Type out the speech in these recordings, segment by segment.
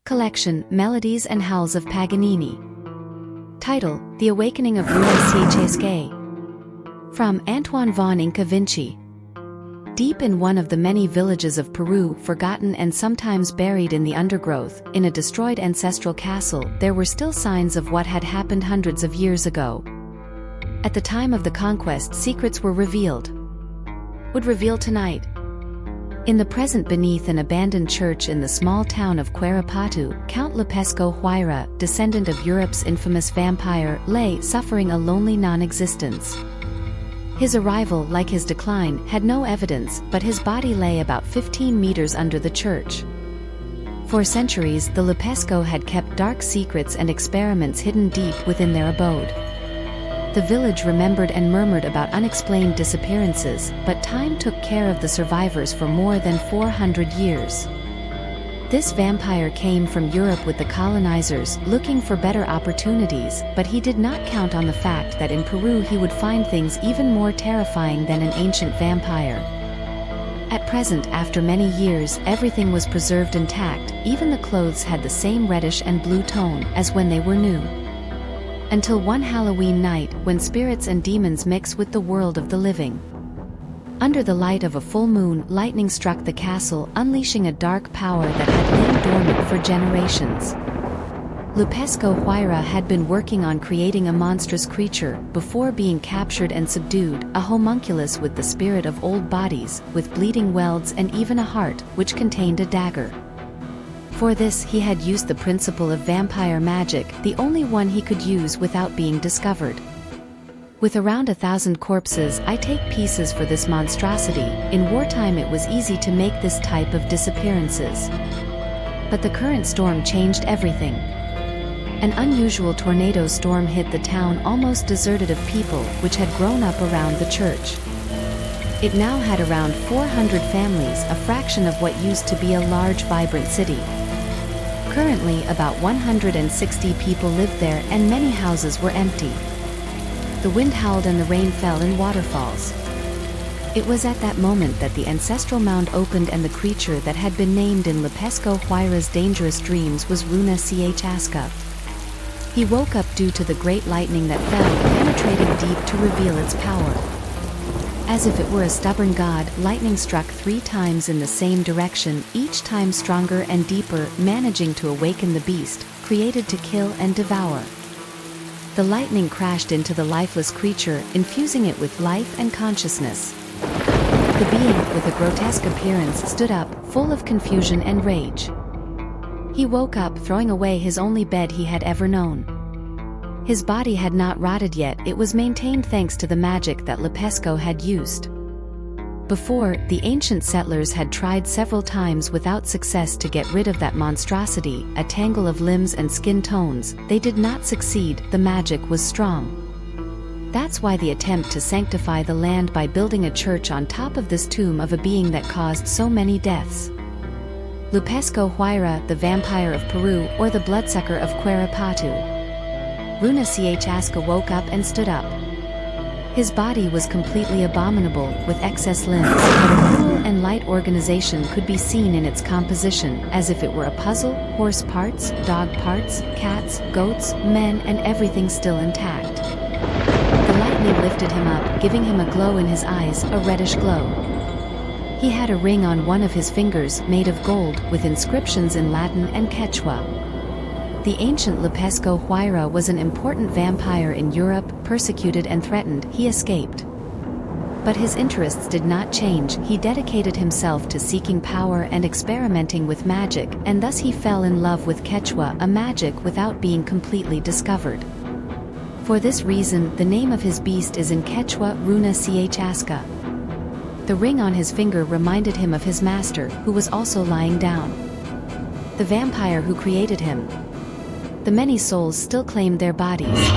Collection, Melodies and Howls of Paganini. Title, The Awakening of Runa. From Antoine Von Inka Vinci. Deep in one of the many villages of Peru, forgotten and sometimes buried in the undergrowth, in a destroyed ancestral castle, there were still signs of what had happened hundreds of years ago. At the time of the conquest, secrets were revealed. Would reveal tonight. In the present, beneath an abandoned church in the small town of Queripatu, Count Lupesco Huayra, descendant of Europe's infamous vampire, lay suffering a lonely non-existence. His arrival, like his decline, had no evidence, but his body lay about 15 meters under the church. For centuries, the Lupesco had kept dark secrets and experiments hidden deep within their abode. The village remembered and murmured about unexplained disappearances, but time took care of the survivors for more than 400 years. This vampire came from Europe with the colonizers, looking for better opportunities, but he did not count on the fact that in Peru he would find things even more terrifying than an ancient vampire. At present, after many years, everything was preserved intact, even the clothes had the same reddish and blue tone as when they were new. Until one Halloween night, when spirits and demons mix with the world of the living. Under the light of a full moon, lightning struck the castle, unleashing a dark power that had lain dormant for generations. Lupesco Huayra had been working on creating a monstrous creature, before being captured and subdued, a homunculus with the spirit of old bodies, with bleeding welds and even a heart, which contained a dagger. For this he had used the principle of vampire magic, the only one he could use without being discovered. With around 1,000 corpses, I take pieces for this monstrosity. In wartime it was easy to make this type of disappearances. But the current storm changed everything. An unusual tornado storm hit the town, almost deserted of people, which had grown up around the church. It now had around 400 families, a fraction of what used to be a large, vibrant city. Currently, about 160 people lived there, and many houses were empty. The wind howled and the rain fell in waterfalls. It was at that moment that the ancestral mound opened, and the creature that had been named in Lupesco Huayra's dangerous dreams was Runa. He woke up due to the great lightning that fell, penetrating deep to reveal its power. As if it were a stubborn god, lightning struck 3 times in the same direction, each time stronger and deeper, managing to awaken the beast, created to kill and devour. The lightning crashed into the lifeless creature, infusing it with life and consciousness. The being, with a grotesque appearance, stood up, full of confusion and rage. He woke up, throwing away his only bed he had ever known. His body had not rotted yet, it was maintained thanks to the magic that Lupesco had used. Before, the ancient settlers had tried several times without success to get rid of that monstrosity, a tangle of limbs and skin tones. They did not succeed, the magic was strong. That's why the attempt to sanctify the land by building a church on top of this tomb of a being that caused so many deaths. Lupesco Huayra, the vampire of Peru, or the bloodsucker of Queripatu. Runa woke up and stood up. His body was completely abominable, with excess limbs, but a cool and light organization could be seen in its composition, as if it were a puzzle: horse parts, dog parts, cats, goats, men, and everything still intact. The lightning lifted him up, giving him a glow in his eyes, a reddish glow. He had a ring on one of his fingers, made of gold, with inscriptions in Latin and Quechua. The ancient Lupesco Huayra was an important vampire in Europe, persecuted and threatened. He escaped. But his interests did not change. He dedicated himself to seeking power and experimenting with magic, and thus he fell in love with Quechua, a magic without being completely discovered. For this reason, the name of his beast is in Quechua, Runa. The ring on his finger reminded him of his master, who was also lying down. The vampire who created him. The many souls still claimed their bodies.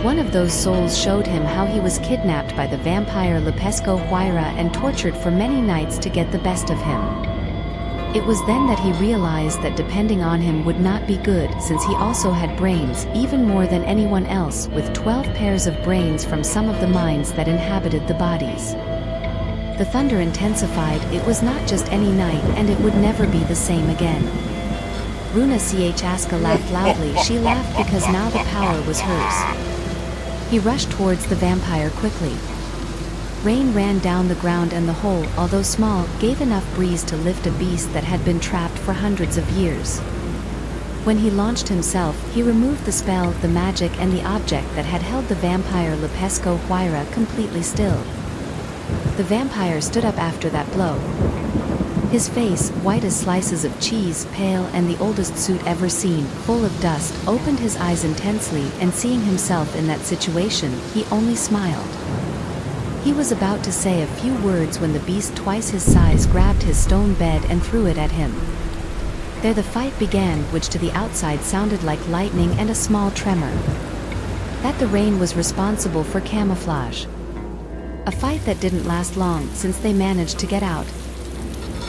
One of those souls showed him how he was kidnapped by the vampire Lupesco Huayra and tortured for many nights to get the best of him. It was then that he realized that depending on him would not be good, since he also had brains, even more than anyone else, with 12 pairs of brains from some of the minds that inhabited the bodies. The thunder intensified. It was not just any night, and it would never be the same again. Runa Aska laughed loudly. She laughed because now the power was hers. He rushed towards the vampire quickly. Rain ran down the ground and the hole, although small, gave enough breeze to lift a beast that had been trapped for hundreds of years. When he launched himself, he removed the spell, the magic and the object that had held the vampire Lupesco Huayra completely still. The vampire stood up after that blow. His face, white as slices of cheese, pale and the oldest suit ever seen, full of dust, opened his eyes intensely, and seeing himself in that situation, he only smiled. He was about to say a few words when the beast twice his size grabbed his stone bed and threw it at him. There the fight began, which to the outside sounded like lightning and a small tremor. That the rain was responsible for camouflage. A fight that didn't last long, since they managed to get out.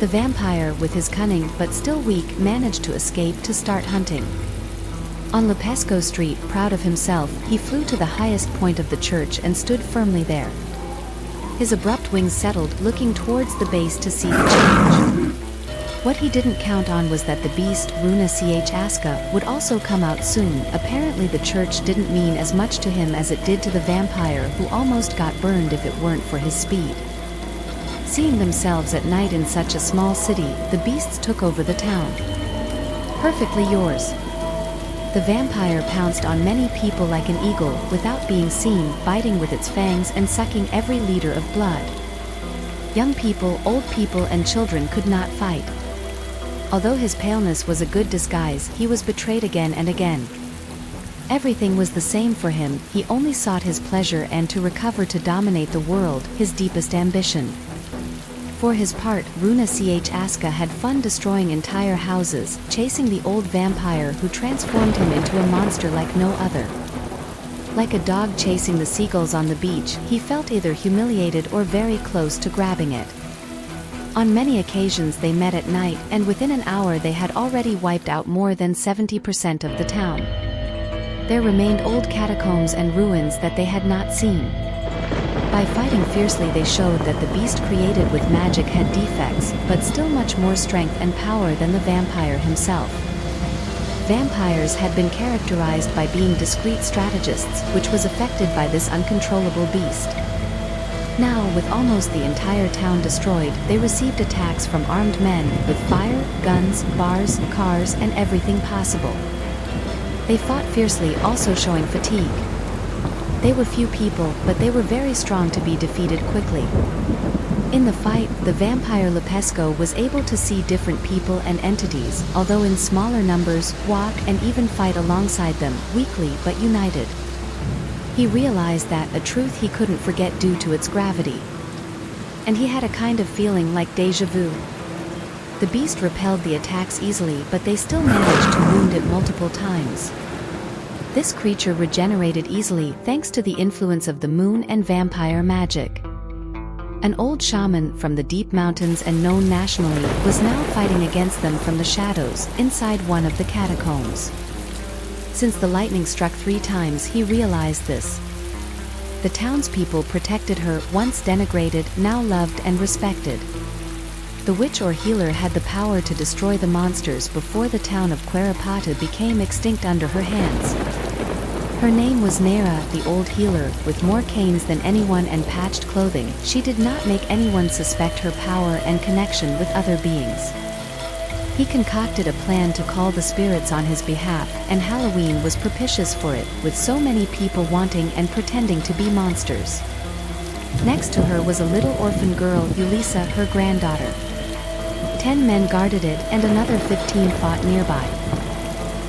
The vampire, with his cunning but still weak, managed to escape to start hunting. On Lupesco Street, proud of himself, he flew to the highest point of the church and stood firmly there. His abrupt wings settled, looking towards the base to see the change. What he didn't count on was that the beast, Runa Aska, would also come out soon. Apparently the church didn't mean as much to him as it did to the vampire, who almost got burned if it weren't for his speed. Seeing themselves at night in such a small city, the beasts took over the town. Perfectly yours. The vampire pounced on many people like an eagle, without being seen, biting with its fangs and sucking every liter of blood. Young people, old people and children could not fight. Although his paleness was a good disguise, he was betrayed again and again. Everything was the same for him, he only sought his pleasure and to recover, to dominate the world, his deepest ambition. For his part, Runa Aska had fun destroying entire houses, chasing the old vampire who transformed him into a monster like no other. Like a dog chasing the seagulls on the beach, he felt either humiliated or very close to grabbing it. On many occasions they met at night, and within an hour they had already wiped out more than 70% of the town. There remained old catacombs and ruins that they had not seen. By fighting fiercely they showed that the beast created with magic had defects, but still much more strength and power than the vampire himself. Vampires had been characterized by being discreet strategists, which was affected by this uncontrollable beast. Now, with almost the entire town destroyed, they received attacks from armed men, with fire, guns, bars, cars, and everything possible. They fought fiercely, also showing fatigue. They were few people, but they were very strong to be defeated quickly. In the fight, the vampire Lupesco was able to see different people and entities, although in smaller numbers, walk and even fight alongside them, weakly but united. He realized that, a truth he couldn't forget due to its gravity. And he had a kind of feeling like déjà vu. The beast repelled the attacks easily, but they still managed to wound it multiple times. This creature regenerated easily thanks to the influence of the moon and vampire magic. An old shaman from the deep mountains and known nationally was now fighting against them from the shadows, inside one of the catacombs. Since the lightning struck 3 times, he realized this. The townspeople protected her, once denigrated, now loved and respected. The witch or healer had the power to destroy the monsters before the town of Queripatu became extinct under her hands. Her name was Nera, the old healer, with more canes than anyone and patched clothing. She did not make anyone suspect her power and connection with other beings. He concocted a plan to call the spirits on his behalf, and Halloween was propitious for it, with so many people wanting and pretending to be monsters. Next to her was a little orphan girl, Ulisa, her granddaughter. 10 men guarded it, and another 15 fought nearby.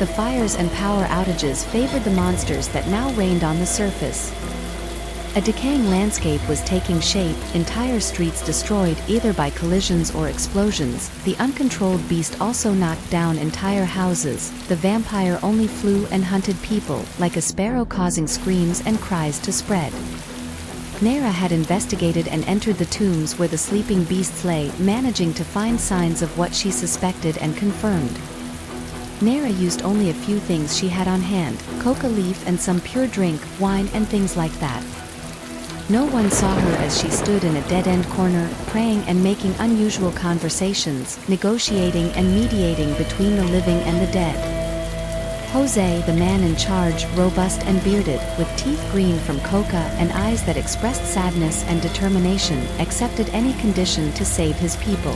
The fires and power outages favored the monsters that now reigned on the surface. A decaying landscape was taking shape, entire streets destroyed either by collisions or explosions. The uncontrolled beast also knocked down entire houses. The vampire only flew and hunted people, like a sparrow, causing screams and cries to spread. Nera had investigated and entered the tombs where the sleeping beasts lay, managing to find signs of what she suspected and confirmed. Nera used only a few things she had on hand, coca leaf and some pure drink, wine and things like that. No one saw her as she stood in a dead-end corner, praying and making unusual conversations, negotiating and mediating between the living and the dead. Jose, the man in charge, robust and bearded, with teeth green from coca and eyes that expressed sadness and determination, accepted any condition to save his people.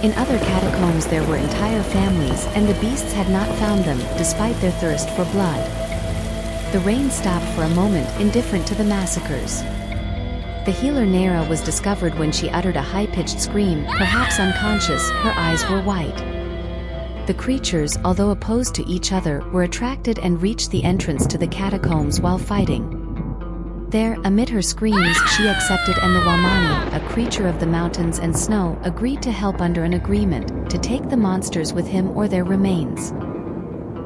In other catacombs there were entire families, and the beasts had not found them, despite their thirst for blood. The rain stopped for a moment, indifferent to the massacres. The healer Nera was discovered when she uttered a high-pitched scream, perhaps unconscious. Her eyes were white. The creatures, although opposed to each other, were attracted and reached the entrance to the catacombs while fighting. There, amid her screams, she accepted, and the Wamani, a creature of the mountains and snow, agreed to help under an agreement, to take the monsters with him or their remains.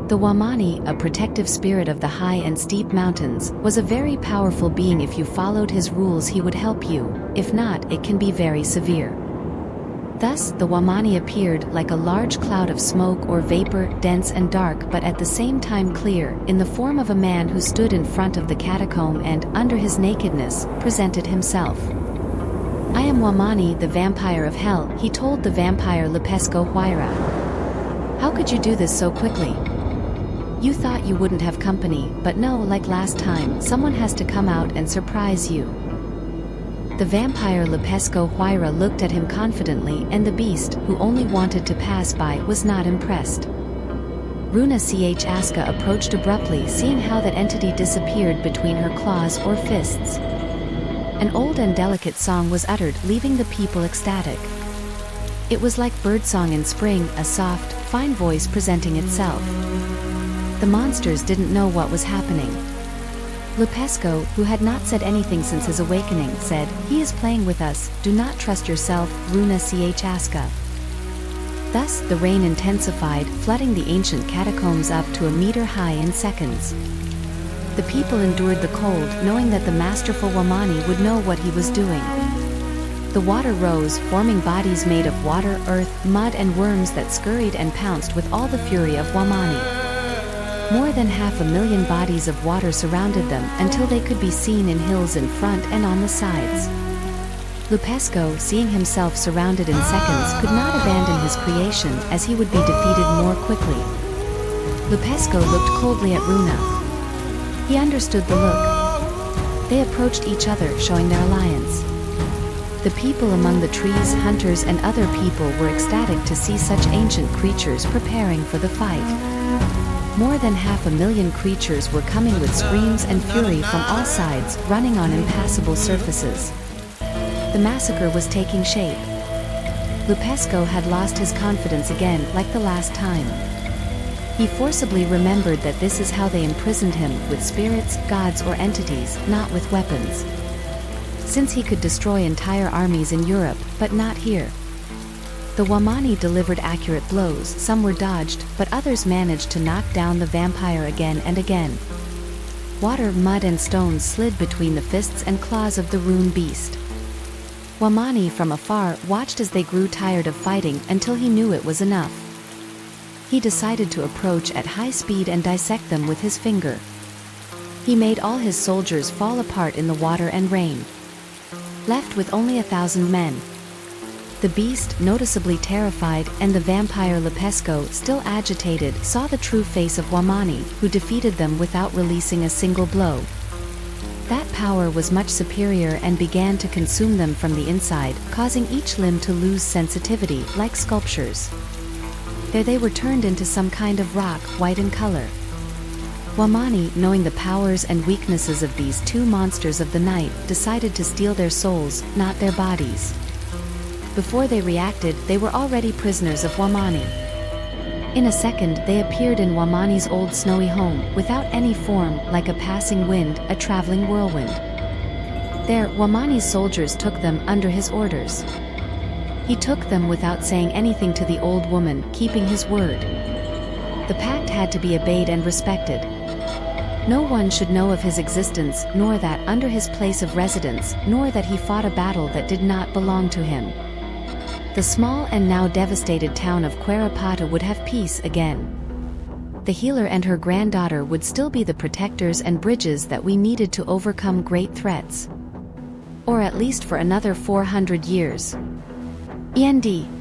The Wamani, a protective spirit of the high and steep mountains, was a very powerful being. If you followed his rules he would help you, if not, it can be very severe. Thus, the Wamani appeared like a large cloud of smoke or vapor, dense and dark but at the same time clear, in the form of a man who stood in front of the catacomb and, under his nakedness, presented himself. "I am Wamani, the vampire of hell," he told the vampire Lupesco Huayra. "How could you do this so quickly? You thought you wouldn't have company, but no, like last time, someone has to come out and surprise you." The vampire Lupesco Huayra looked at him confidently, and the beast, who only wanted to pass by, was not impressed. Runa Aska approached abruptly, seeing how that entity disappeared between her claws or fists. An old and delicate song was uttered, leaving the people ecstatic. It was like birdsong in spring, a soft, fine voice presenting itself. The monsters didn't know what was happening. Lupesco, who had not said anything since his awakening, said, "He is playing with us, do not trust yourself, Runa Aska." Thus, the rain intensified, flooding the ancient catacombs up to a meter high in seconds. The people endured the cold, knowing that the masterful Wamani would know what he was doing. The water rose, forming bodies made of water, earth, mud and worms that scurried and pounced with all the fury of Wamani. More than 500,000 bodies of water surrounded them, until they could be seen in hills in front and on the sides. Lupesco, seeing himself surrounded in seconds, could not abandon his creation, as he would be defeated more quickly. Lupesco looked coldly at Runa. He understood the look. They approached each other, showing their alliance. The people among the trees, hunters and other people were ecstatic to see such ancient creatures preparing for the fight. More than 500,000 creatures were coming with screams and fury from all sides, running on impassable surfaces. The massacre was taking shape. Lupesco had lost his confidence again, like the last time. He forcibly remembered that this is how they imprisoned him, with spirits, gods or entities, not with weapons. Since he could destroy entire armies in Europe, but not here. The Wamani delivered accurate blows, some were dodged, but others managed to knock down the vampire again and again. Water, mud and stones slid between the fists and claws of the rune beast. Wamani from afar watched as they grew tired of fighting, until he knew it was enough. He decided to approach at high speed and dissect them with his finger. He made all his soldiers fall apart in the water and rain. Left with only 1,000 men. The beast, noticeably terrified, and the vampire Lupesco, still agitated, saw the true face of Wamani, who defeated them without releasing a single blow. That power was much superior and began to consume them from the inside, causing each limb to lose sensitivity, like sculptures. There they were turned into some kind of rock, white in color. Wamani, knowing the powers and weaknesses of these two monsters of the night, decided to steal their souls, not their bodies. Before they reacted, they were already prisoners of Wamani. In a second they appeared in Wamani's old snowy home, without any form, like a passing wind, a traveling whirlwind. There, Wamani's soldiers took them, under his orders. He took them without saying anything to the old woman, keeping his word. The pact had to be obeyed and respected. No one should know of his existence, nor that, under his place of residence, nor that he fought a battle that did not belong to him. The small and now devastated town of Queripatu would have peace again. The healer and her granddaughter would still be the protectors and bridges that we needed to overcome great threats. or at least for another 400 years. END.